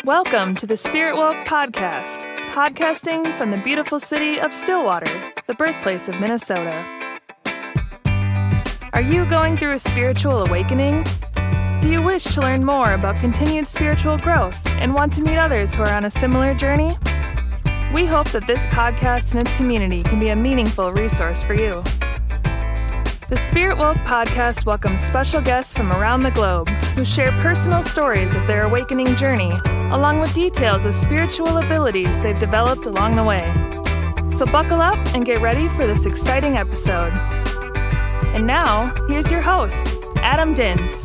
Welcome to the SpiritWoke podcast, podcasting from the beautiful city of Stillwater, the birthplace of Minnesota. Are you going through a spiritual awakening? Do you wish to learn more about continued spiritual growth and want to meet others who are on a similar journey? We hope that this podcast and its community can be a meaningful resource for you. The SpiritWoke podcast welcomes special guests from around the globe who share personal stories of their awakening journey, along with details of spiritual abilities they've developed along the way. So buckle up and get ready for this exciting episode. And now, here's your host, Adam Dins.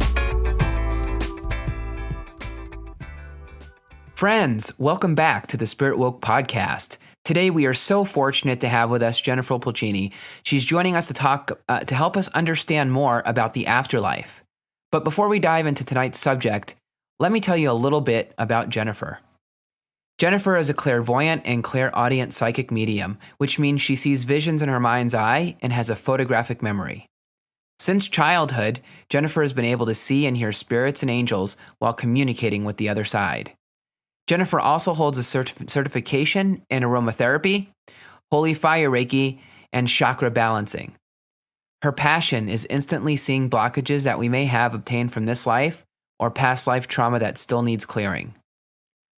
Friends, welcome back to the SpiritWoke podcast. Today, we are so fortunate to have with us Jennifer Pulcini. She's joining us to talk to help us understand more about the afterlife. But before we dive into tonight's subject, let me tell you a little bit about Jennifer. Jennifer is a clairvoyant and clairaudient psychic medium, which means she sees visions in her mind's eye and has a photographic memory. Since childhood, Jennifer has been able to see and hear spirits and angels while communicating with the other side. Jennifer also holds a certification in aromatherapy, holy fire Reiki, and chakra balancing. Her passion is instantly seeing blockages that we may have obtained from this life or past life trauma that still needs clearing.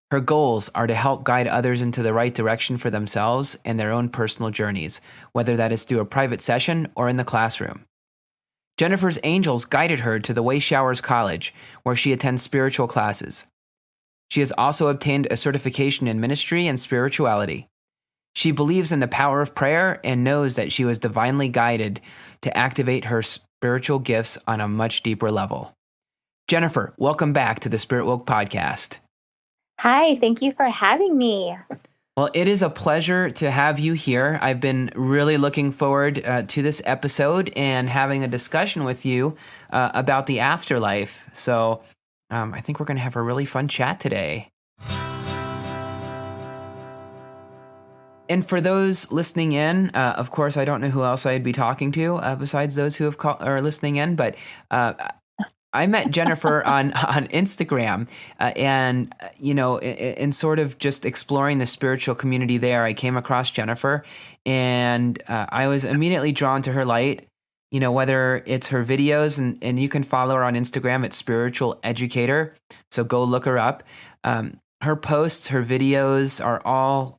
Her goals are to help guide others into the right direction for themselves and their own personal journeys, whether that is through a private session or in the classroom. Jennifer's angels guided her to the Way Showers College, where she attends spiritual classes. She has also obtained a certification in ministry and spirituality. She believes in the power of prayer and knows that she was divinely guided to activate her spiritual gifts on a much deeper level. Jennifer, welcome back to the SpiritWoke podcast. Hi, thank you for having me. Well, it is a pleasure to have you here. I've been really looking forward to this episode and having a discussion with you about the afterlife. So I think we're going to have a really fun chat today. And for those listening in, of course, I don't know who else I'd be talking to besides those who are listening in, but I met Jennifer on Instagram, and in sort of just exploring the spiritual community there, I came across Jennifer, and I was immediately drawn to her light. You know, whether it's her videos, and you can follow her on Instagram at Spiritual Educator, so go look her up. Her posts, her videos are all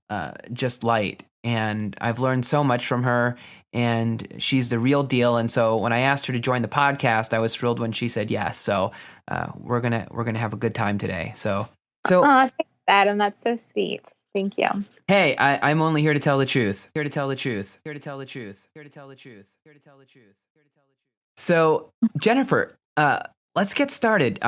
just light, and I've learned so much from her, and she's the real deal. And so when I asked her to join the podcast, I was thrilled when she said yes. So we're gonna have a good time today. So Oh, thanks, Adam. That's so sweet. Thank you. Hey, I'm only here to tell the truth. Here to tell the truth. Here to tell the truth. Here to tell the truth. Here to tell the truth. Here to tell the truth. So, Jennifer, let's get started.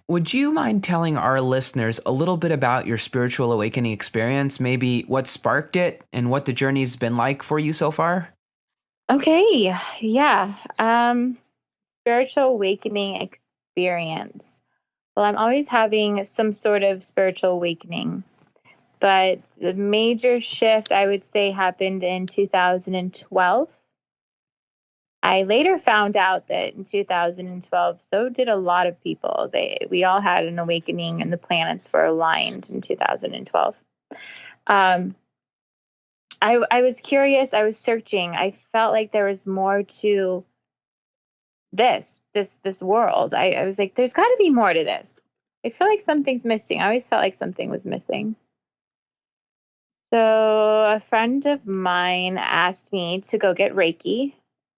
Would you mind telling our listeners a little bit about your spiritual awakening experience, maybe what sparked it and what the journey's been like for you so far? Okay. Yeah. Spiritual awakening experience. Well, I'm always having some sort of spiritual awakening. But the major shift, I would say, happened in 2012. I later found out that in 2012, so did a lot of people. We all had an awakening, and the planets were aligned in 2012. I was curious. I was searching. I felt like there was more to this world. I was like, there's got to be more to this. I feel like something's missing. I always felt like something was missing. So a friend of mine asked me to go get Reiki.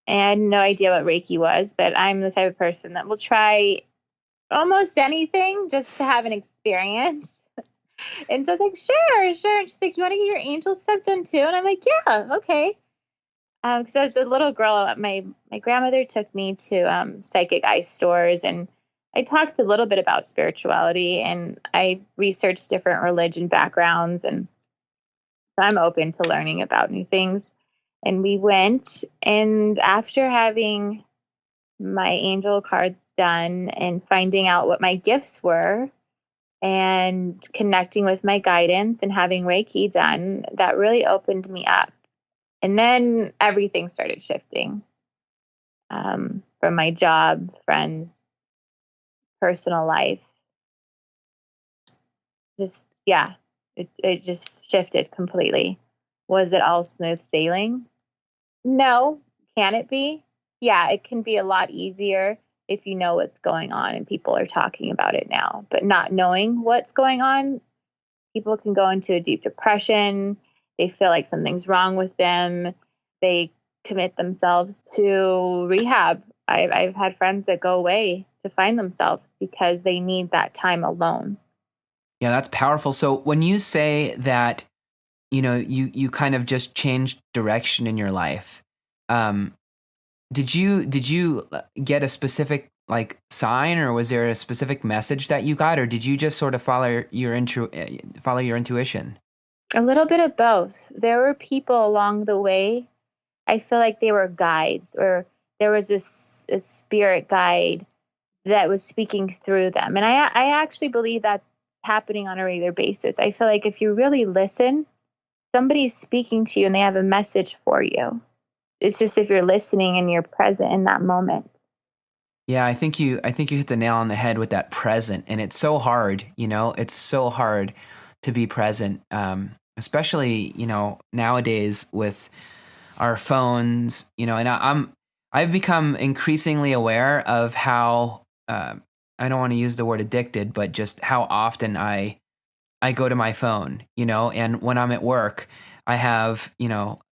And I had no idea what Reiki was, but I'm the type of person that will try almost anything just to have an experience. And so I was like, sure. And she's like, you want to get your angel stuff done too? And I'm like, yeah, okay. Because as a little girl, my grandmother took me to psychic ice stores, and I talked a little bit about spirituality, and I researched different religion backgrounds, and I'm open to learning about new things. And we went, and after having my angel cards done and finding out what my gifts were and connecting with my guidance and having Reiki done, that really opened me up. And then everything started shifting from my job, friends, personal life. Just yeah, it just shifted completely. Was it all smooth sailing? No. Can it be? Yeah, it can be a lot easier if you know what's going on and people are talking about it now. But not knowing what's going on, people can go into a deep depression. They feel like something's wrong with them. They commit themselves to rehab. I've had friends that go away to find themselves because they need that time alone. Yeah, that's powerful. So when you say that, you kind of just changed direction in your life, did you get a specific like sign, or was there a specific message that you got, or did you just sort of follow your intuition? A little bit of both. There were people along the way. I feel like they were guides, or there was a spirit guide that was speaking through them. And I actually believe that's happening on a regular basis. I feel like if you really listen, somebody's speaking to you and they have a message for you. It's just if you're listening and you're present in that moment. Yeah, I think you hit the nail on the head with that present, and it's so hard. It's so hard to be present, especially nowadays with our phones. And I've become increasingly aware of how I don't want to use the word addicted, but just how often I go to my phone. And when I'm at work, I have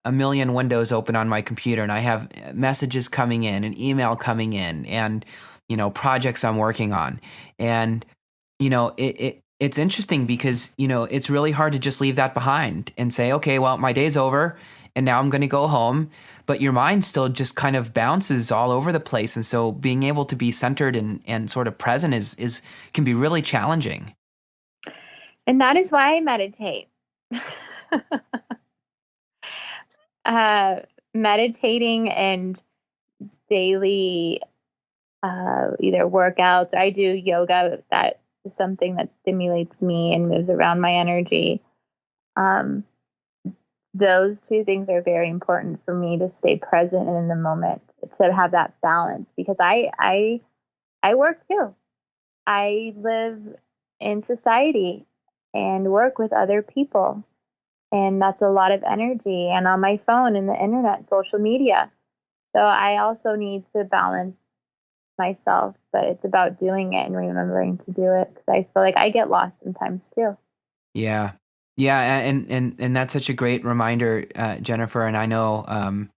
a million windows open on my computer, and I have messages coming in and email coming in, and projects I'm working on. And it's interesting because it's really hard to just leave that behind and say, okay, well, my day's over and now I'm going to go home, but your mind still just kind of bounces all over the place. And so being able to be centered and sort of present is can be really challenging. And that is why I meditate. Meditating and daily either workouts. I do yoga. That is something that stimulates me and moves around my energy. Those two things are very important for me to stay present and in the moment, to have that balance, because I work too. I live in society and work with other people. And that's a lot of energy, and on my phone and the internet, social media. So I also need to balance myself, but it's about doing it and remembering to do it, because I feel like I get lost sometimes too. Yeah. Yeah. And that's such a great reminder, Jennifer. And I know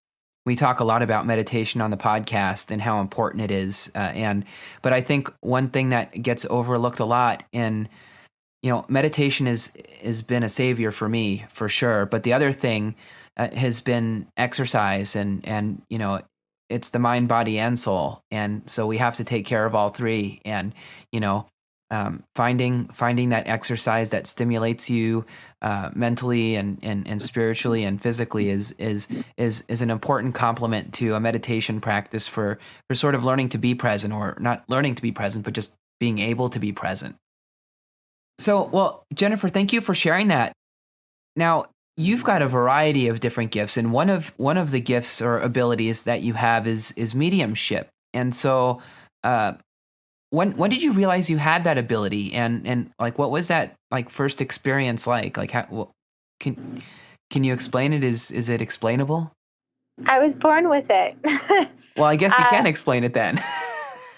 we talk a lot about meditation on the podcast and how important it is. But I think one thing that gets overlooked a lot, and meditation has been a savior for me for sure. But the other thing has been exercise, and it's the mind, body, and soul. And so we have to take care of all three. And finding that exercise that stimulates you mentally and spiritually and physically is an important complement to a meditation practice for sort of learning to be present, or not learning to be present, but just being able to be present. So, well, Jennifer, thank you for sharing that. Now, you've got a variety of different gifts, and one of the gifts or abilities that you have is mediumship. And so, when did you realize you had that ability, and like what was that like first experience like? Like, can you explain it? Is it explainable? I was born with it. Well, I guess you can explain it then.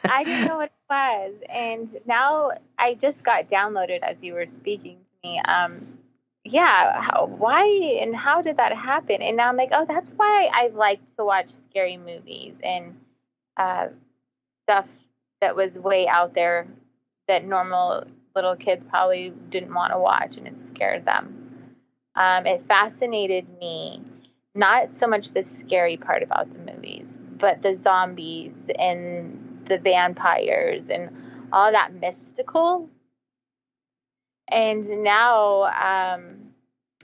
I didn't know what it was. And now I just got downloaded as you were speaking to me. Why and how did that happen? And now I'm like, oh, that's why I like to watch scary movies and stuff that was way out there that normal little kids probably didn't want to watch, and it scared them. It fascinated me, not so much the scary part about the movies, but the zombies and the vampires and all that mystical. And now, and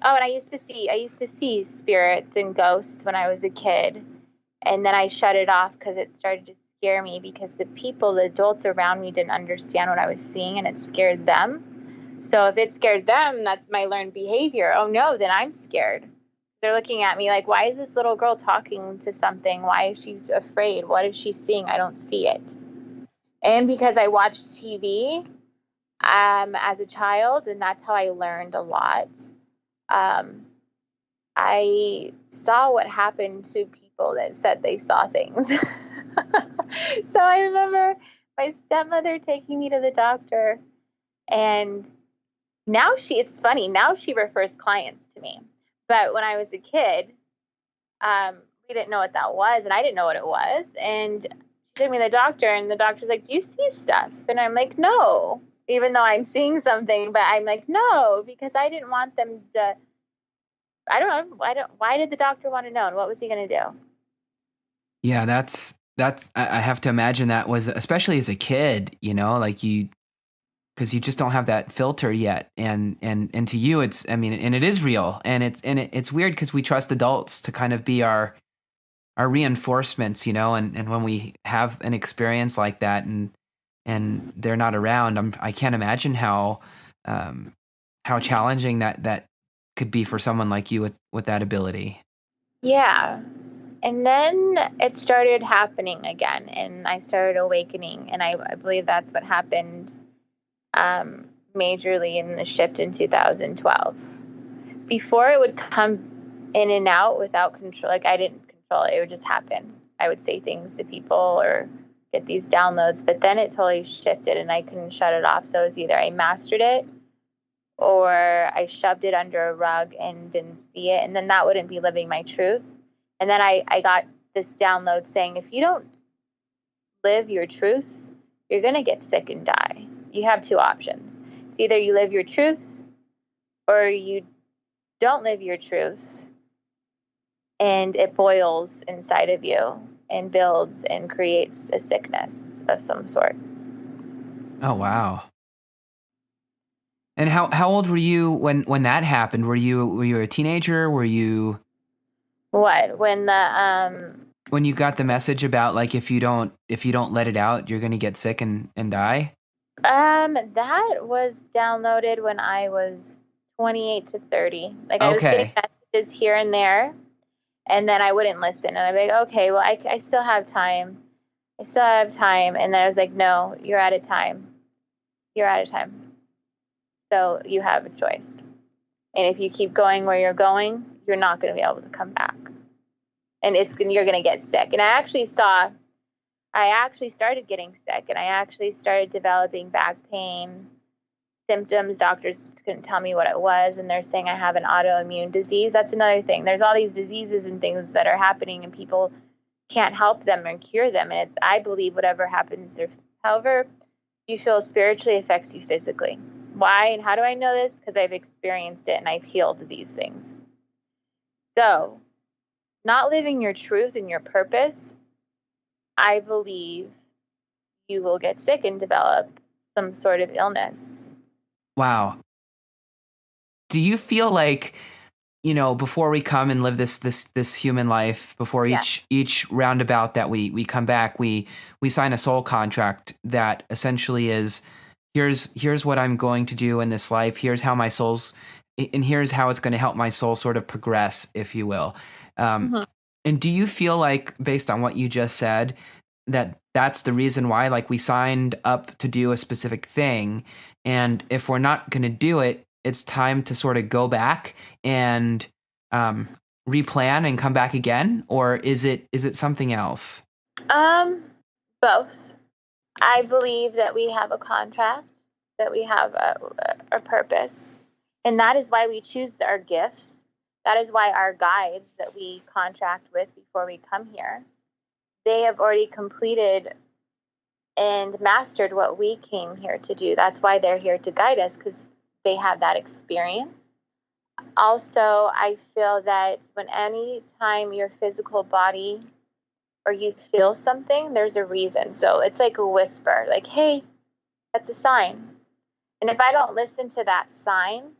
I used to see spirits and ghosts when I was a kid, and then I shut it off because it started to scare me, because the adults around me didn't understand what I was seeing, and it scared them. So if it scared them, that's my learned behavior. Oh no, then I'm scared. They're looking at me like, why is this little girl talking to something? Why is she afraid? What is she seeing? I don't see it. And because I watch TV, as a child, and that's how I learned a lot. I saw what happened to people that said they saw things. So I remember my stepmother taking me to the doctor, and now it's funny, now she refers clients to me. But when I was a kid, we didn't know what that was, and I didn't know what it was. And she took me to the doctor, and the doctor's like, "Do you see stuff?" And I'm like, "No," even though I'm seeing something, but I'm like, "No," because I didn't want them to. I don't know. Why did the doctor want to know? And what was he going to do? Yeah, that's. I have to imagine that was, especially as a kid, like because you just don't have that filter yet, and to you, it's. I mean, and it is real, and it's weird because we trust adults to kind of be our reinforcements, and when we have an experience like that, and they're not around, I can't imagine how challenging that could be for someone like you with that ability. Yeah. And then it started happening again, and I started awakening, and I believe that's what happened majorly in the shift in 2012. Before, it would come in and out without control. Like, I didn't control it. It would just happen. I would say things to people or get these downloads, but then it totally shifted, and I couldn't shut it off. So it was either I mastered it or I shoved it under a rug and didn't see it, and then that wouldn't be living my truth. And then I got this download saying, if you don't live your truth, you're going to get sick and die. You have two options. It's either you live your truth or you don't live your truth, and it boils inside of you and builds and creates a sickness of some sort. Oh, wow. And how old were you when that happened? Were you a teenager? Were you... What? When you got the message about, like, if you don't let it out, you're going to get sick and die? That was downloaded when I was 28 to 30. Like, I was getting messages here and there, and then I wouldn't listen. And I'd be like, okay, well, I still have time. And then I was like, no, you're out of time. So you have a choice. And if you keep going where you're going, you're not going to be able to come back. And you're going to get sick. And I actually started getting sick, and I actually started developing back pain symptoms. Doctors couldn't tell me what it was, and they're saying I have an autoimmune disease. That's another thing. There's all these diseases and things that are happening, and people can't help them or cure them. And I believe whatever happens, or however you feel spiritually, affects you physically. Why and how do I know this? Because I've experienced it and I've healed these things. So, not living your truth and your purpose, I believe you will get sick and develop some sort of illness. Wow. Do you feel like, before we come and live this human life, before each roundabout that we come back, we sign a soul contract that essentially is, here's what I'm going to do in this life. Here's how and here's how it's going to help my soul sort of progress, if you will. And do you feel like, based on what you just said, that that's the reason why, like, we signed up to do a specific thing, and if we're not going to do it, it's time to sort of go back and replan and come back again? Or is it something else? Both. I believe that we have a contract, that we have a purpose, and that is why we choose our gifts. That is why our guides that we contract with before we come here, they have already completed and mastered what we came here to do. That's why they're here to guide us, because they have that experience. Also, I feel that any time your physical body or you feel something, there's a reason. So it's like a whisper, like, hey, that's a sign. And if I don't listen to that sign,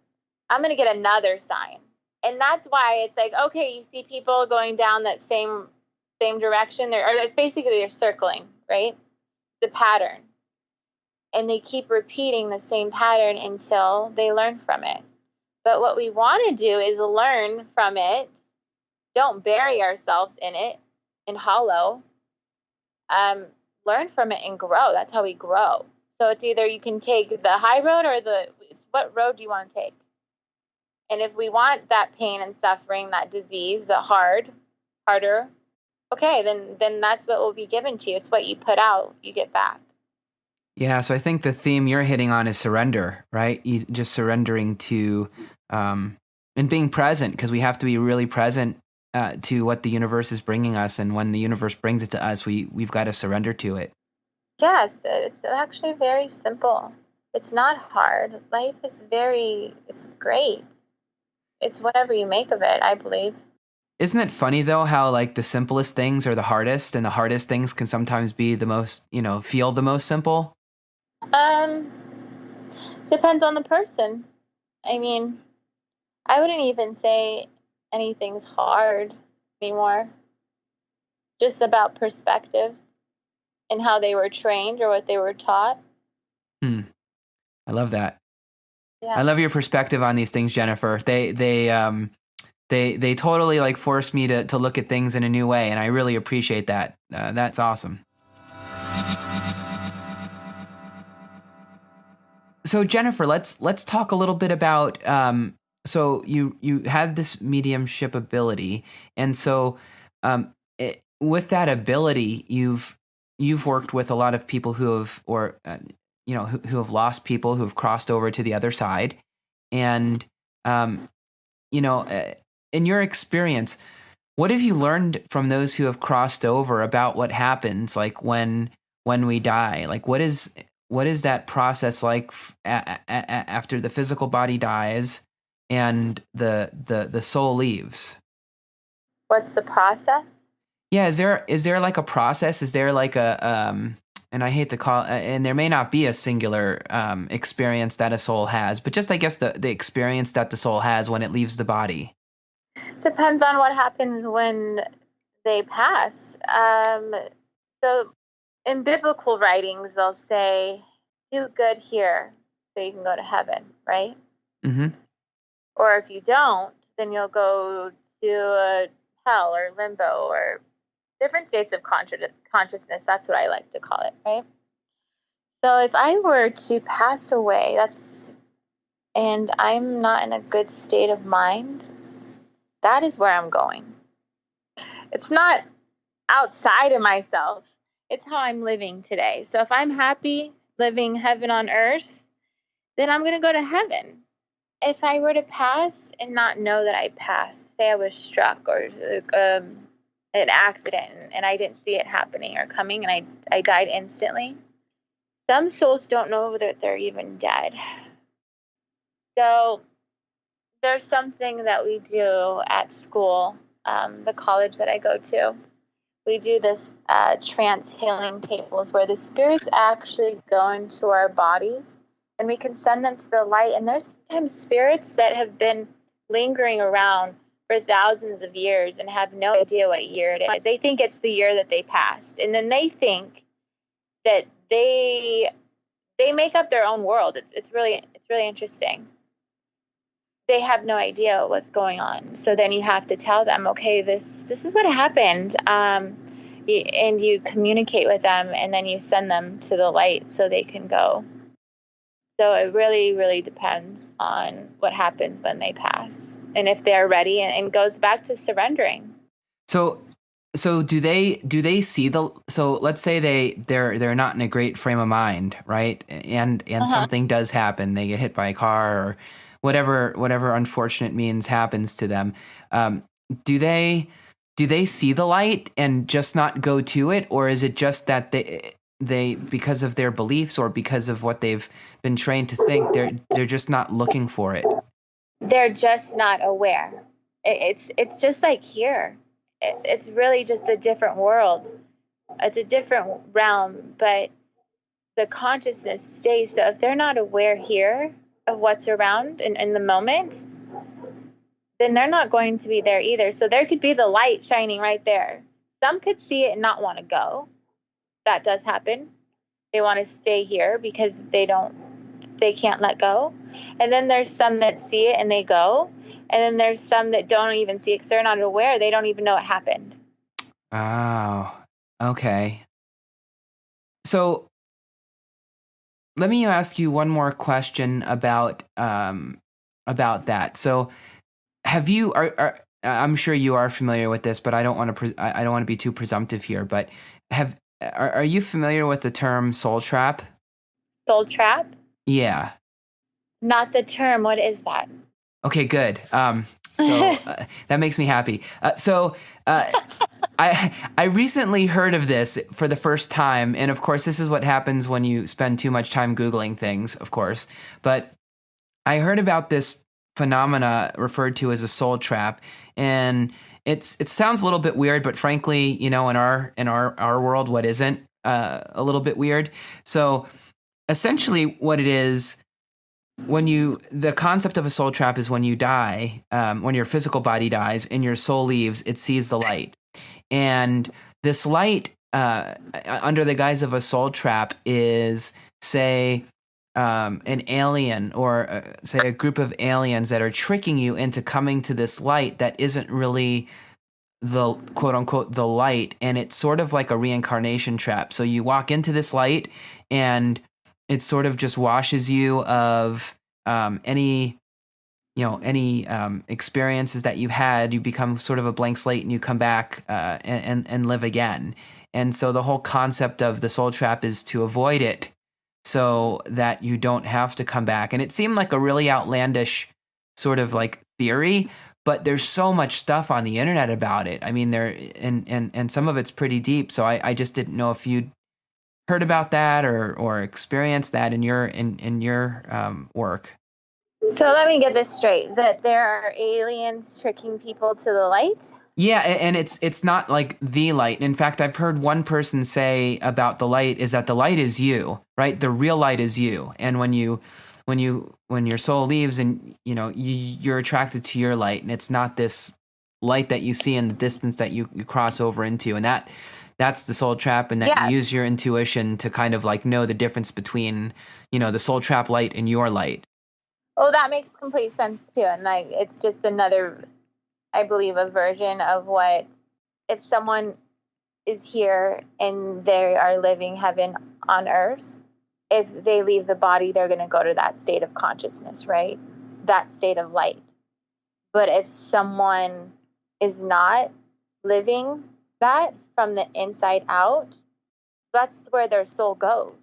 I'm going to get another sign. And that's why it's like, okay, you see people going down that same direction, it's basically they're circling, right? The pattern. And they keep repeating the same pattern until they learn from it. But what we want to do is learn from it. Don't bury ourselves in it and hollow. Learn from it and grow. That's how we grow. So it's either you can take the high road or what road do you want to take? And if we want that pain and suffering, that disease, the harder, okay, then that's what will be given to you. It's what you put out, you get back. Yeah, so I think the theme you're hitting on is surrender, right? You just surrendering to and being present, because we have to be really present to what the universe is bringing us, and when the universe brings it to us, we've got to surrender to it. Yes, it's actually very simple. It's not hard. Life is it's great. It's whatever you make of it, I believe. Isn't it funny though how like the simplest things are the hardest, and the hardest things can sometimes be the most, feel the most simple? Depends on the person. I mean, I wouldn't even say anything's hard anymore. Just about perspectives and how they were trained or what they were taught. I love that. Yeah. I love your perspective on these things, Jennifer. They totally like force me to look at things in a new way, and I really appreciate that. That's awesome. So Jennifer, let's talk a little bit about. So you had this mediumship ability, and so with that ability, you've worked with a lot of people who have, or who have lost people, who have crossed over to the other side, and in your experience, what have you learned from those who have crossed over about what happens, like when we die? Like what is that process like after the physical body dies and the soul leaves? What's the process? Yeah, is there like a process? Is there like a and I hate to call, and there may not be a singular experience that a soul has, but just I guess the experience that the soul has when it leaves the body. Depends on what happens when they pass. So in biblical writings, they'll say, do good here so you can go to heaven, right? Mm-hmm. Or if you don't, then you'll go to hell or limbo or different states of consciousness. That's what I like to call it, right? So if I were to pass away, and I'm not in a good state of mind, that is where I'm going. It's not outside of myself. It's how I'm living today. So if I'm happy living heaven on earth, then I'm going to go to heaven. If I were to pass and not know that I passed, say I was struck or an accident and I didn't see it happening or coming and I died instantly, some souls don't know that they're even dead. So there's something that we do at school, the college that I go to. We do this trance healing tables where the spirits actually go into our bodies and we can send them to the light. And there's sometimes spirits that have been lingering around for thousands of years and have no idea what year it is. They think it's the year that they passed. And then they think that they make up their own world. It's really interesting. They have no idea what's going on. So then you have to tell them, okay, this is what happened. And you communicate with them and then you send them to the light so they can go. So it really, really depends on what happens when they pass and if they're ready, and goes back to surrendering. So do they see so let's say they're not in a great frame of mind, right? And something does happen. They get hit by a car or whatever unfortunate means happens to them. Do they see the light and just not go to it, or is it just that they because of their beliefs or because of what they've been trained to think, they're just not looking for it? They're just not aware. It's just like here. It's really just a different world. It's a different realm, but the consciousness stays. So if they're not aware here of what's around in the moment, then they're not going to be there either. So there could be the light shining right there. Some could see it and not want to go. That does happen. They want to stay here because they can't let go. And then there's some that see it and they go. And then there's some that don't even see it because they're not aware. They don't even know it happened. Oh, okay. So let me ask you one more question about that. So, have you? I'm sure you are familiar with this, but I don't want to. I don't want to be too presumptive here. But are you familiar with the term soul trap? Soul trap? Yeah. Not the term. What is that? Okay, good. That makes me happy. I recently heard of this for the first time, and of course, this is what happens when you spend too much time Googling things, of course. But I heard about this phenomena referred to as a soul trap, and it sounds a little bit weird, but frankly, in our world, what isn't a little bit weird? So essentially, what it is. The concept of a soul trap is when you die, when your physical body dies and your soul leaves, it sees the light. And this light, under the guise of a soul trap, is, say, an alien or, say, a group of aliens that are tricking you into coming to this light that isn't really the quote unquote the light. And it's sort of like a reincarnation trap. So you walk into this light and it sort of just washes you of any experiences that you had. You become sort of a blank slate, and you come back and live again. And so the whole concept of the soul trap is to avoid it, so that you don't have to come back. And it seemed like a really outlandish sort of like theory, but there's so much stuff on the internet about it. I mean, and some of it's pretty deep. So I just didn't know if you'd heard about that or experienced that in your work. So let me get this straight: that there are aliens tricking people to the light? Yeah, and it's not like the light. In fact, I've heard one person say about the light is that the light is you, right? The real light is you, and when your soul leaves, and you're attracted to your light, and it's not this light that you see in the distance that you cross over into, and that's the soul trap, and that you use your intuition to kind of like know the difference between, the soul trap light and your light. Oh, that makes complete sense too. And like, it's just another, I believe, a version of what, if someone is here and they are living heaven on earth, if they leave the body, they're going to go to that state of consciousness, right? That state of light. But if someone is not living that from the inside out, that's where their soul goes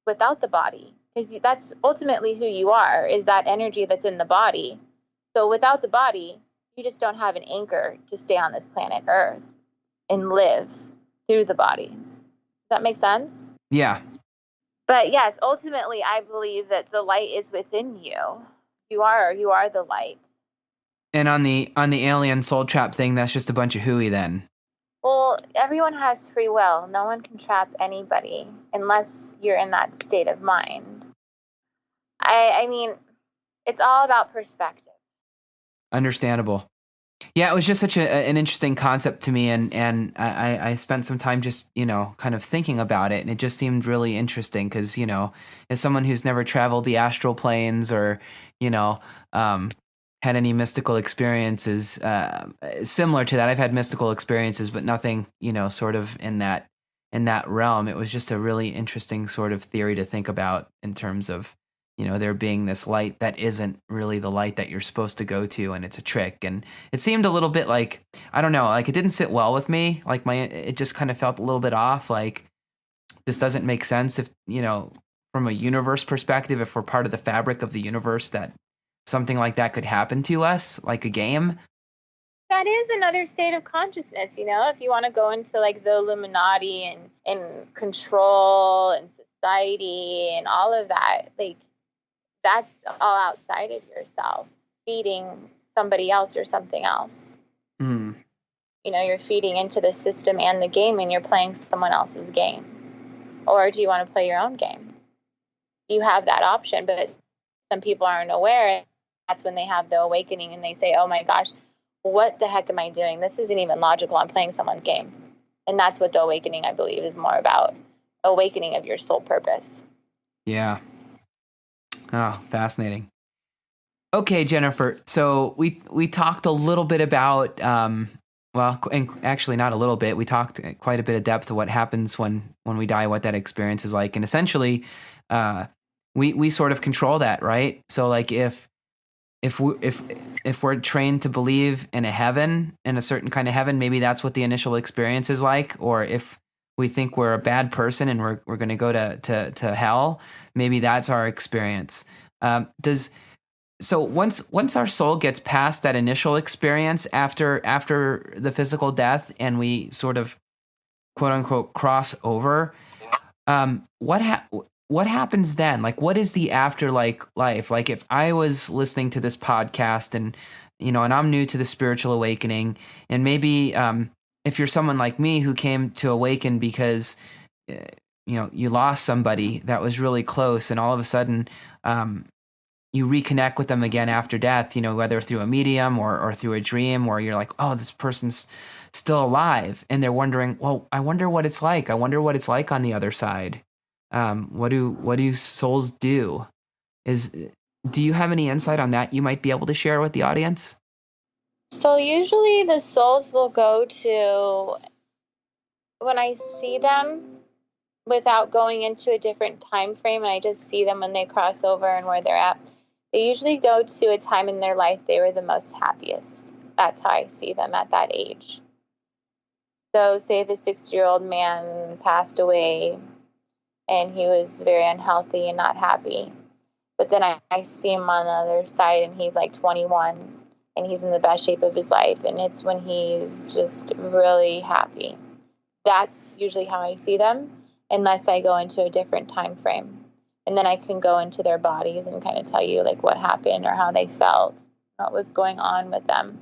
without the body, because that's ultimately who you are, is that energy that's in the body. So without the body, you just don't have an anchor to stay on this planet Earth and live through the body. Does that make sense? Yeah. But yes, ultimately, I believe that the light is within you. You are the light. And on the alien soul trap thing, that's just a bunch of hooey then. Well, everyone has free will. No one can trap anybody unless you're in that state of mind. I mean, it's all about perspective. Understandable. Yeah, it was just such an interesting concept to me, and I spent some time just, kind of thinking about it, and it just seemed really interesting because, as someone who's never traveled the astral planes or, had any mystical experiences similar to that. I've had mystical experiences, but nothing, sort of in that realm. It was just a really interesting sort of theory to think about in terms of, there being this light that isn't really the light that you're supposed to go to, and it's a trick. And it seemed a little bit like, I don't know, like it didn't sit well with me. Like it just kind of felt a little bit off. Like this doesn't make sense if, from a universe perspective, if we're part of the fabric of the universe, that something like that could happen to us, like a game. That is another state of consciousness, if you want to go into like the Illuminati and control and society and all of that, like that's all outside of yourself, feeding somebody else or something else. Mm. You're feeding into the system and the game, and you're playing someone else's game. Or do you want to play your own game? You have that option, but some people aren't aware. That's when they have the awakening and they say, oh my gosh, what the heck am I doing? This isn't even logical. I'm playing someone's game. And that's what the awakening, I believe, is more about. Awakening of your soul purpose. Yeah. Oh, fascinating. Okay, Jennifer. So we talked a little bit about well, and actually not a little bit. We talked quite a bit of depth of what happens when we die, what that experience is like. And essentially, we sort of control that, right? So like if we're trained to believe in a heaven, in a certain kind of heaven, maybe that's what the initial experience is like. Or if we think we're a bad person and we're going to go to hell, maybe that's our experience. So once our soul gets past that initial experience after the physical death, and we sort of quote unquote cross over, what happens then? Like, what is the afterlife life? Like, if I was listening to this podcast and I'm new to the spiritual awakening, and maybe if you're someone like me who came to awaken because you lost somebody that was really close, and all of a sudden you reconnect with them again after death, whether through a medium or through a dream, where you're like, oh, this person's still alive, and they're wondering, well, I wonder what it's like. I wonder what it's like on the other side. What do souls do? Do you have any insight on that you might be able to share with the audience? So usually the souls will go to, when I see them without going into a different time frame, and I just see them when they cross over and where they're at, they usually go to a time in their life they were the most happiest. That's how I see them at that age. So say if a 60-year-old man passed away and he was very unhealthy and not happy, but then I see him on the other side and he's like 21 and he's in the best shape of his life, and it's when he's just really happy. That's usually how I see them, unless I go into a different time frame. And then I can go into their bodies and kind of tell you like what happened or how they felt, what was going on with them.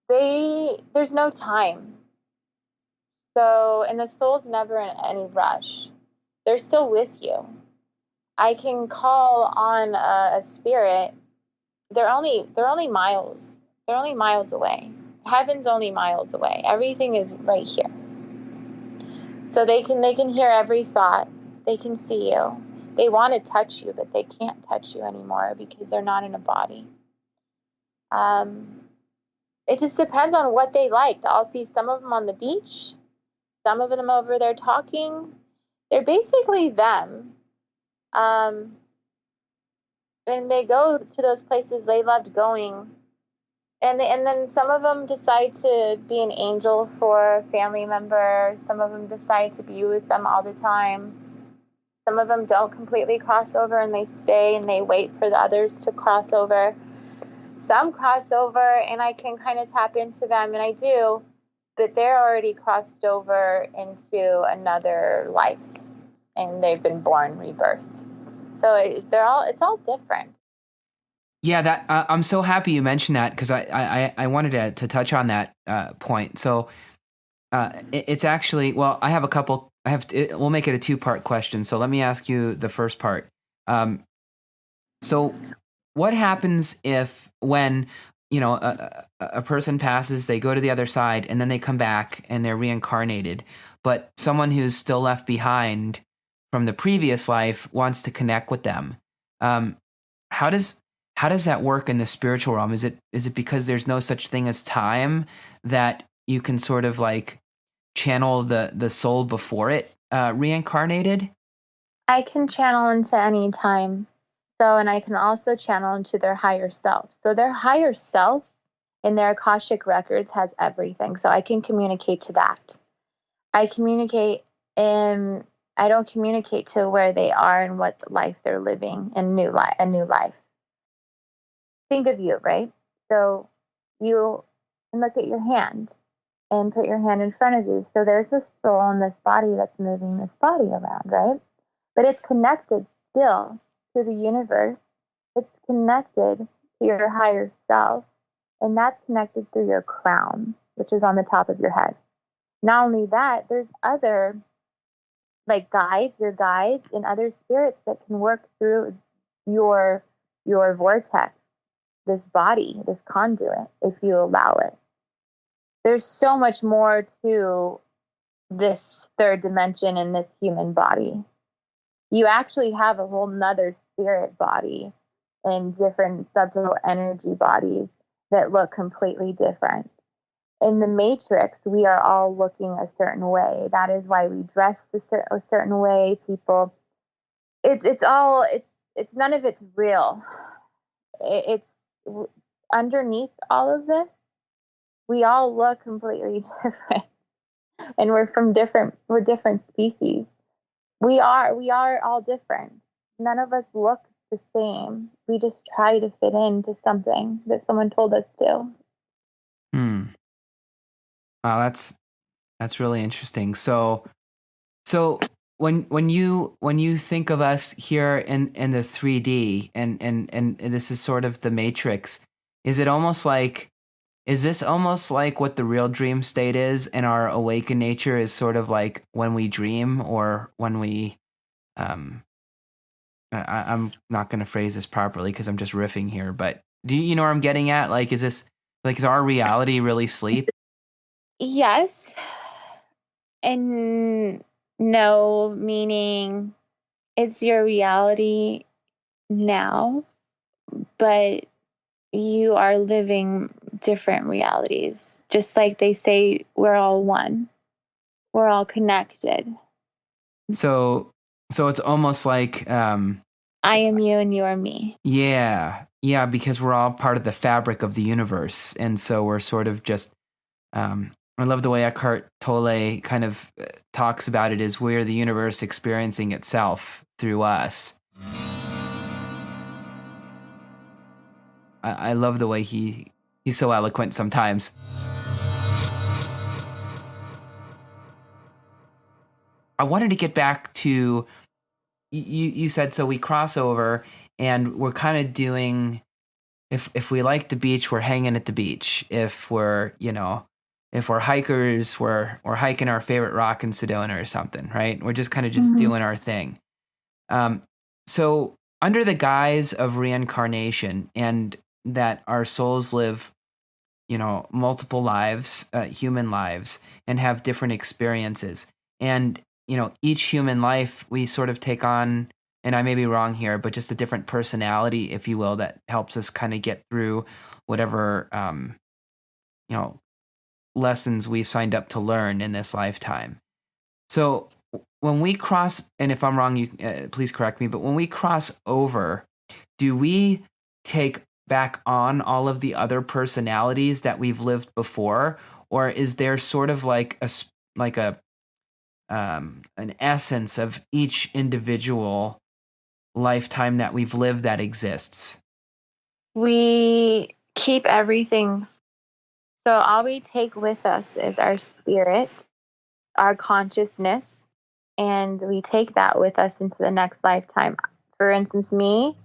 There's no time. So, and the soul's never in any rush. They're still with you. I can call on a spirit. They're only miles. They're only miles away. Heaven's only miles away. Everything is right here. So they can hear every thought. They can see you. They want to touch you, but they can't touch you anymore because they're not in a body. It just depends on what they liked. I'll see some of them on the beach, some of them over there talking. They're basically them. And they go to those places they loved going. And then some of them decide to be an angel for a family member. Some of them decide to be with them all the time. Some of them don't completely cross over and they stay and they wait for the others to cross over. Some cross over and I can kind of tap into them, and I do, but they're already crossed over into another life and they've been born, rebirthed. So it's all different. Yeah, I'm so happy you mentioned that, because I wanted to touch on that point. So it's actually, well, I have a couple. We'll make it a 2-part question. So let me ask you the first part. So what happens when a person passes, they go to the other side, and then they come back and they're reincarnated, but someone who's still left behind from the previous life wants to connect with them? How does that work in the spiritual realm? Is it because there's no such thing as time that you can sort of like channel the soul before it reincarnated? I can channel into any time. So, and I can also channel into their higher self. So their higher self in their Akashic records has everything. So I can communicate to that. I communicate in, I don't communicate to where they are and what life they're living in a new life. Think of you, right? So you can look at your hand and put your hand in front of you. So there's a soul in this body that's moving this body around, right? But it's connected still to the universe. It's connected to your higher self, and that's connected through your crown, which is on the top of your head. Not only that, there's other like your guides and other spirits that can work through your vortex, this body, this conduit, if you allow it. There's so much more to this third dimension in this human body. You actually have a whole nother spirit body and different subtle energy bodies that look completely different. in the matrix, we are all looking a certain way. That is why we dress a certain way. People, it's none of it's real. It's underneath all of this. We all look completely different, and we're different species. We are all different. None of us look the same. We just try to fit into something that someone told us to. Wow, that's really interesting. So when you think of us here in the 3D and this is sort of the matrix, is this almost like what the real dream state is, and our awakened nature is sort of like when we dream, or when we I'm not going to phrase this properly because I'm just riffing here, but do you know where I'm getting at? Like, is our reality really sleep? Yes. And no, meaning it's your reality now, but you are living different realities. Just like they say, we're all one. We're all connected. So it's almost like I am you and you are me. Yeah, because we're all part of the fabric of the universe, and so we're sort of just. I love the way Eckhart Tolle kind of talks about it, is we're the universe experiencing itself through us. I love the way he's so eloquent sometimes. I wanted to get back to, you said, so we cross over and we're kind of doing, if we like the beach, we're hanging at the beach. If we're hikers, we're hiking our favorite rock in Sedona or something, right? We're just kind of doing our thing. So under the guise of reincarnation, and that our souls live, multiple lives, human lives, and have different experiences. And, each human life, we sort of take on, and I may be wrong here, but just a different personality, if you will, that helps us kind of get through whatever, lessons we've signed up to learn in this lifetime. So when we cross, and if I'm wrong, you please correct me, but when we cross over, do we take back on all of the other personalities that we've lived before, or is there sort of like an essence of each individual lifetime that we've lived that exists? We keep everything. So all we take with us is our spirit, our consciousness, and we take that with us into the next lifetime. For instance, me,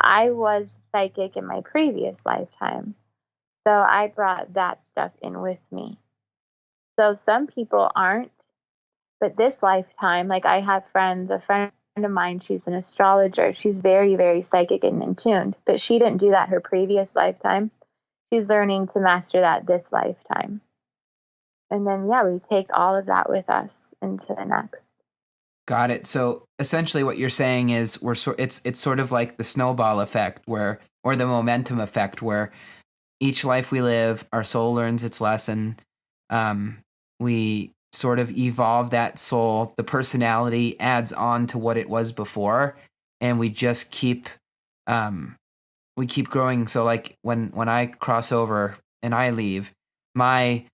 I was psychic in my previous lifetime. So I brought that stuff in with me. So some people aren't, but this lifetime, like I have a friend of mine, she's an astrologer. She's very, very psychic and in tuned, but she didn't do that her previous lifetime. She's learning to master that this lifetime. And then, we take all of that with us into the next. Got it. So essentially what you're saying is it's sort of like the snowball effect or the momentum effect, where each life we live, our soul learns its lesson. We sort of evolve that soul. The personality adds on to what it was before, and we just keep growing. So like when I cross over and I leave, my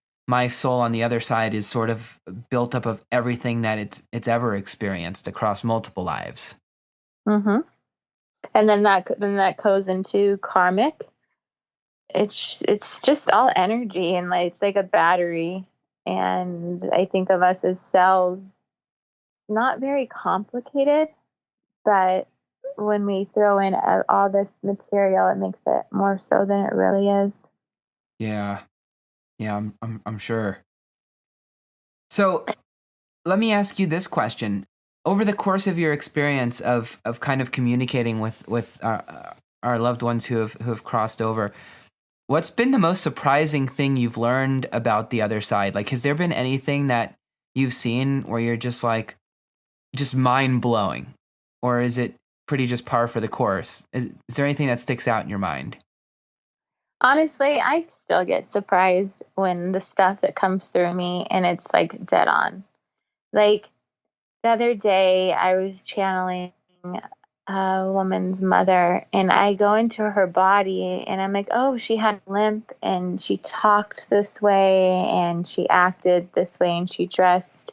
soul on the other side is sort of built up of everything that it's ever experienced across multiple lives. Mm-hmm. And then that goes into karmic. It's just all energy, and it's like a battery. And I think of us as cells. Not very complicated, but when we throw in all this material, it makes it more so than it really is. Yeah, I'm sure. So let me ask you this question. Over the course of your experience of kind of communicating with our loved ones who have crossed over, what's been the most surprising thing you've learned about the other side? Like, has there been anything that you've seen where you're just mind blowing, or is it pretty just par for the course? Is there anything that sticks out in your mind? Honestly, I still get surprised when the stuff that comes through me and it's like dead on. Like the other day, I was channeling a woman's mother, and I go into her body, and I'm like, oh, she had a limp, and she talked this way, and she acted this way, and she dressed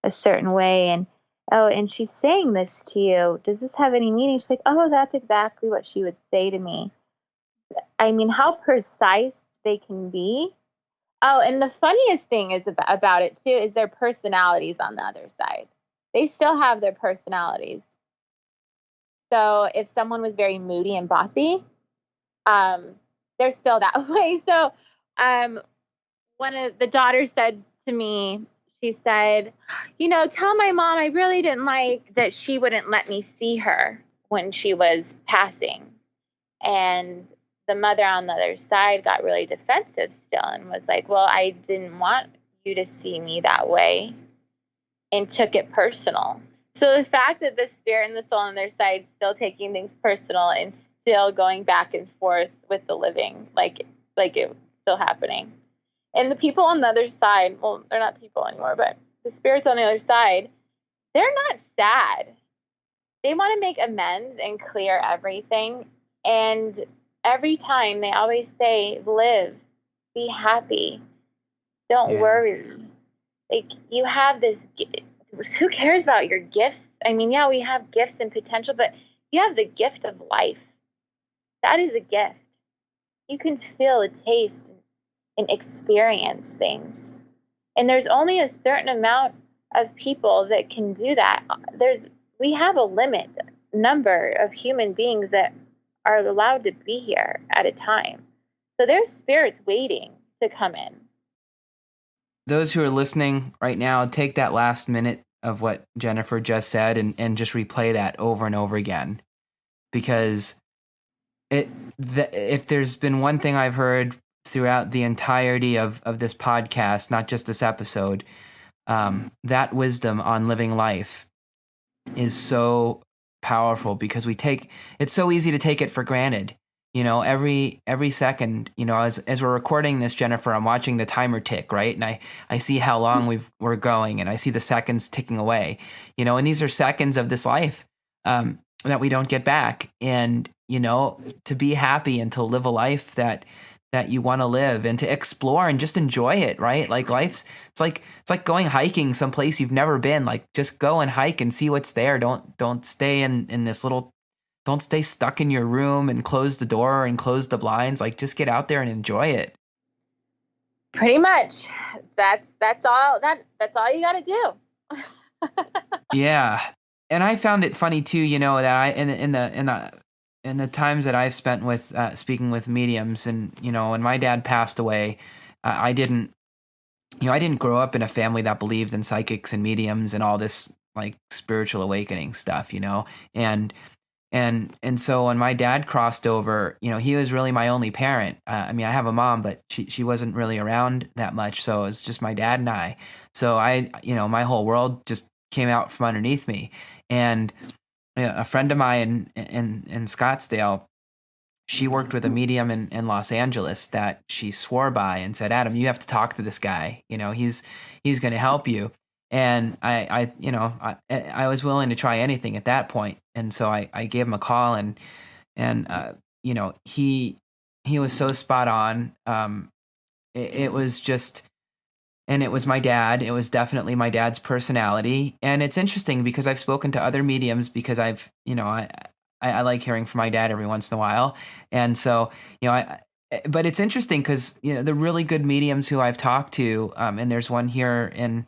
a certain way, and oh, and she's saying this to you. Does this have any meaning? She's like, oh, that's exactly what she would say to me. I mean, how precise they can be. Oh, and the funniest thing is about it too is their personalities on the other side. They still have their personalities. So if someone was very moody and bossy, they're still that way. So one of the daughters said to me, she said, tell my mom I really didn't like that she wouldn't let me see her when she was passing. And the mother on the other side got really defensive still and was like, well, I didn't want you to see me that way, and took it personal. So the fact that the spirit and the soul on their side still taking things personal and still going back and forth with the living, like it's still happening. And the people on the other side, well, they're not people anymore, but the spirits on the other side, they're not sad. They want to make amends and clear everything. And every time they always say, live, be happy, don't worry. Like, you have this, who cares about your gifts? I mean, yeah, we have gifts and potential, but you have the gift of life. That is a gift. You can feel a taste and experience things. And there's only a certain amount of people that can do that. We have a limit number of human beings that are allowed to be here at a time. So there's spirits waiting to come in. Those who are listening right now, take that last minute of what Jennifer just said and just replay that over and over again. Because if there's been one thing I've heard throughout the entirety of this podcast, not just this episode, that wisdom on living life is so powerful, because it's so easy to take it for granted. Every second, as we're recording this, Jennifer, I'm watching the timer tick, right? And I see how long we're going, and I see the seconds ticking away, and these are seconds of this life that we don't get back. And, to be happy and to live a life that you want to live and to explore and just enjoy it, right? Like it's like going hiking someplace you've never been. Like, just go and hike and see what's there. Don't stay in this little, don't stay stuck in your room and close the door and close the blinds. Like, just get out there and enjoy it. Pretty much. That's all you got to do. Yeah. And I found it funny too, that I, in the times that I've spent with speaking with mediums, and when my dad passed away, I didn't grow up in a family that believed in psychics and mediums and all this like spiritual awakening stuff, and so when my dad crossed over, he was really my only parent. I mean, I have a mom, but she wasn't really around that much, so it was just my dad and I. So my whole world just came out from underneath me, and a friend of mine in Scottsdale, she worked with a medium in Los Angeles that she swore by and said, Adam, you have to talk to this guy. He's going to help you. And I was willing to try anything at that point. And so I gave him a call, and he was so spot on. It was just, and it was my dad. It was definitely my dad's personality. And it's interesting because I've spoken to other mediums, because I've, I like hearing from my dad every once in a while. And so, but it's interesting because, the really good mediums who I've talked to, and there's one here in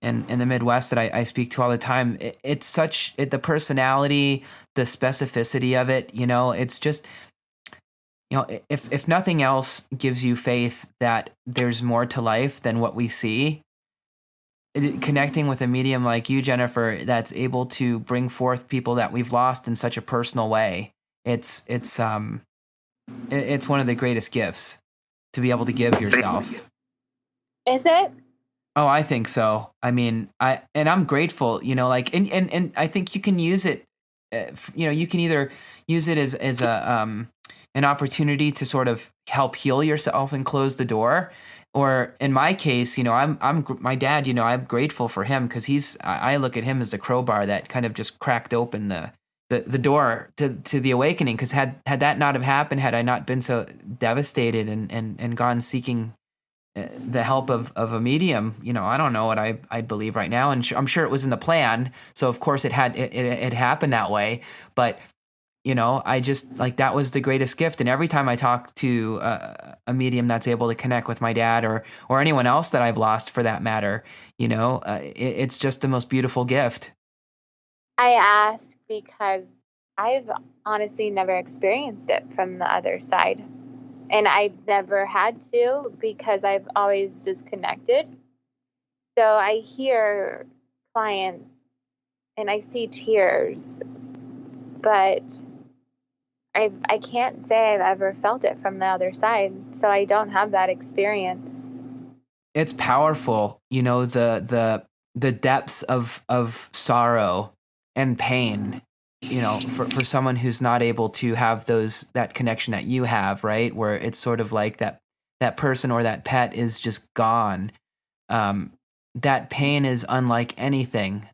the Midwest that I speak to all the time. It's such the personality, the specificity of it, it's just, if nothing else gives you faith that there's more to life than what we see, connecting with a medium like you, Jennifer, that's able to bring forth people that we've lost in such a personal way. It's one of the greatest gifts to be able to give yourself. Is it? Oh, I think so. I mean, I'm grateful, and I think you can use it, you can either use it as a, an opportunity to sort of help heal yourself and close the door. Or in my case, I'm my dad, I'm grateful for him because I look at him as the crowbar that kind of just cracked open the door to the awakening. Because had that not have happened, had I not been so devastated and gone seeking the help of a medium, I don't know what I'd believe right now. And I'm sure it was in the plan. So of course it happened that way. But, I just that was the greatest gift. And every time I talk to a medium that's able to connect with my dad or anyone else that I've lost for that matter, it's just the most beautiful gift. I ask because I've honestly never experienced it from the other side. And I've never had to because I've always just connected. So I hear clients and I see tears, but I can't say I've ever felt it from the other side. So I don't have that experience. It's powerful, the depths of sorrow and pain. For someone who's not able to have that connection that you have, right? Where it's sort of like that person or that pet is just gone. That pain is unlike anything.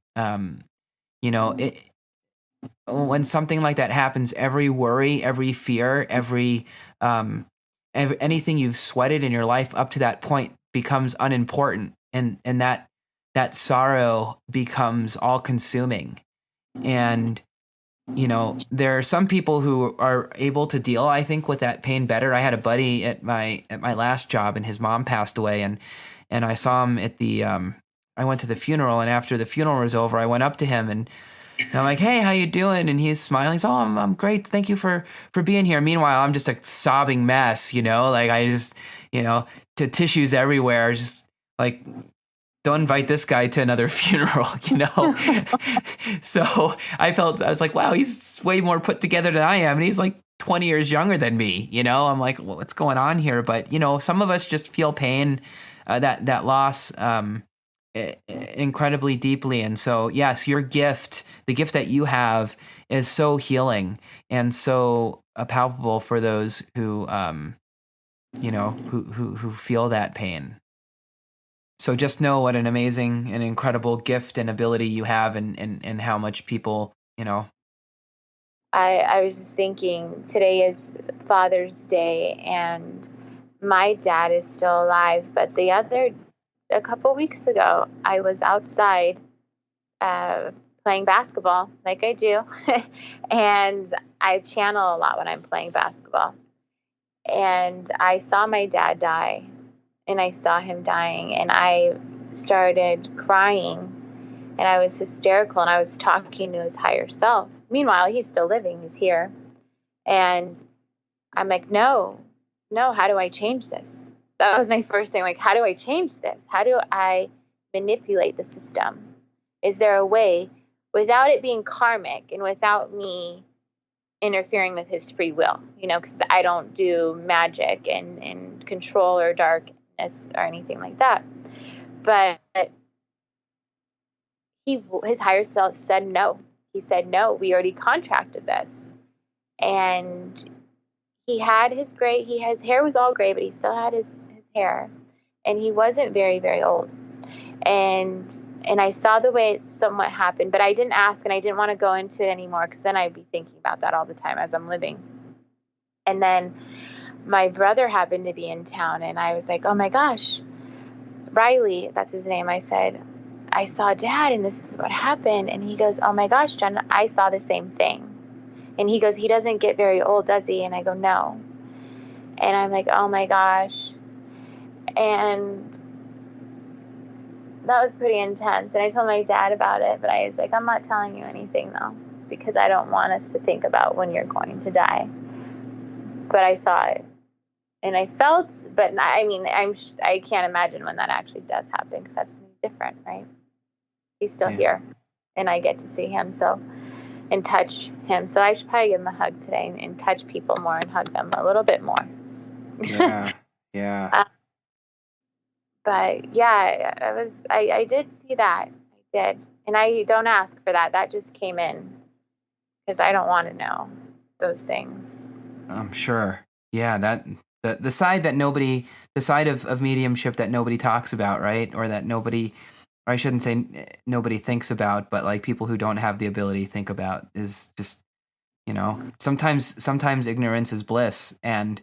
When something like that happens, every worry, every fear, anything you've sweated in your life up to that point becomes unimportant. And that sorrow becomes all consuming. And there are some people who are able to deal, I think, with that pain better. I had a buddy at my last job, and his mom passed away, and I saw him at I went to the funeral, and after the funeral was over, I went up to him and I'm like, "Hey, how you doing?" And he's smiling. He's, "Oh, I'm great. Thank you for being here." Meanwhile, I'm just a sobbing mess, like I just, to tissues everywhere, just like, don't invite this guy to another funeral, So I was like, wow, he's way more put together than I am. And he's like 20 years younger than me, I'm like, well, what's going on here? But, some of us just feel pain, that loss, incredibly deeply. And so, yes, your gift, the gift that you have is so healing and so palpable for those who, who feel that pain. So just know what an amazing and incredible gift and ability you have and how much people, I was just thinking, today is Father's Day and my dad is still alive. But a couple weeks ago, I was outside playing basketball like I do. And I channel a lot when I'm playing basketball. And I saw my dad die. And I saw him dying, and I started crying, and I was hysterical, and I was talking to his higher self. Meanwhile, he's still living, he's here. And I'm like, no, how do I change this? That was my first thing, like, how do I change this? How do I manipulate the system? Is there a way, without it being karmic and without me interfering with his free will, because I don't do magic and control or dark or anything like that. But his higher self said no. He said, no, we already contracted this. And he had his hair was all gray, but he still had his hair. And he wasn't very, very old. And I saw the way it somewhat happened, but I didn't ask, and I didn't want to go into it anymore because then I'd be thinking about that all the time as I'm living. And then my brother happened to be in town, and I was like, oh my gosh, Riley, that's his name. I said, I saw Dad, and this is what happened. And he goes, oh my gosh, Jen, I saw the same thing. And he goes, he doesn't get very old, does he? And I go, no. And I'm like, oh my gosh. And that was pretty intense. And I told my dad about it, but I was like, I'm not telling you anything though, because I don't want us to think about when you're going to die. But I saw it. And I felt, but I mean, I can't imagine when that actually does happen, because that's different, right? He's still here, and I get to see him, and touch him. So I should probably give him a hug today and touch people more and hug them a little bit more. Yeah. But yeah, I did see that. I did. And I don't ask for that. That just came in because I don't want to know those things. I'm sure. Yeah, that the side that nobody, the side of mediumship that nobody talks about, right? Or that nobody, or I shouldn't say nobody thinks about, but like people who don't have the ability to think about is just, sometimes ignorance is bliss, and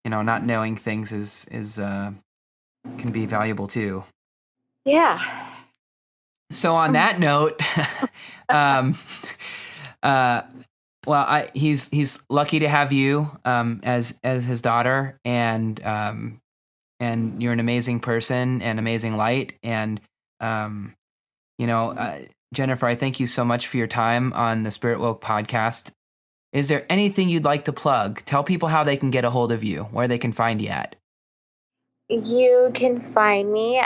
not knowing things is can be valuable too. Yeah. So on that note, he's lucky to have you as his daughter, and you're an amazing person and amazing light, and Jennifer, I thank you so much for your time on the SpiritWoke podcast. Is there anything you'd like to plug? Tell people how they can get a hold of you, where they can find you at. You can find me.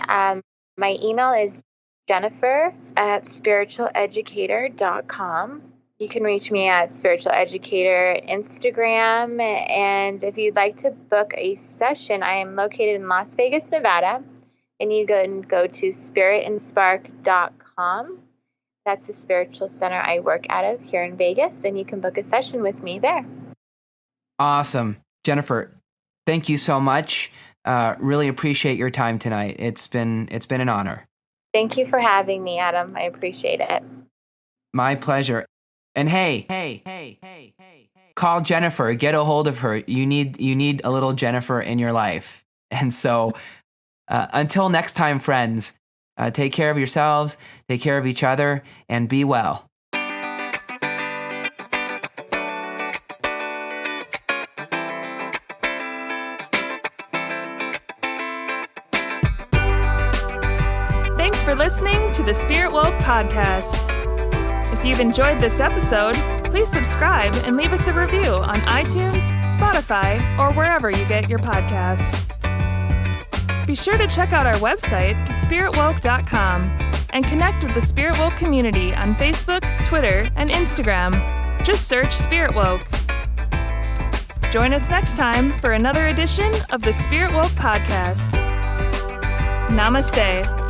My email is jennifer@spiritualeducator.com. You can reach me at Spiritual Educator Instagram. And if you'd like to book a session, I am located in Las Vegas, Nevada. And you can go to SpiritandSpark.com. That's the spiritual center I work out of here in Vegas. And you can book a session with me there. Awesome. Jennifer, thank you so much. Really appreciate your time tonight. It's been an honor. Thank you for having me, Adam. I appreciate it. My pleasure. And hey, call Jennifer, get a hold of her. You need a little Jennifer in your life. And so until next time, friends, take care of yourselves, take care of each other, and be well. Thanks for listening to the SpiritWoke podcast. If you've enjoyed this episode, please subscribe and leave us a review on iTunes, Spotify, or wherever you get your podcasts. Be sure to check out our website, spiritwoke.com, and connect with the SpiritWoke community on Facebook, Twitter, and Instagram. Just search SpiritWoke. Join us next time for another edition of the SpiritWoke podcast. Namaste.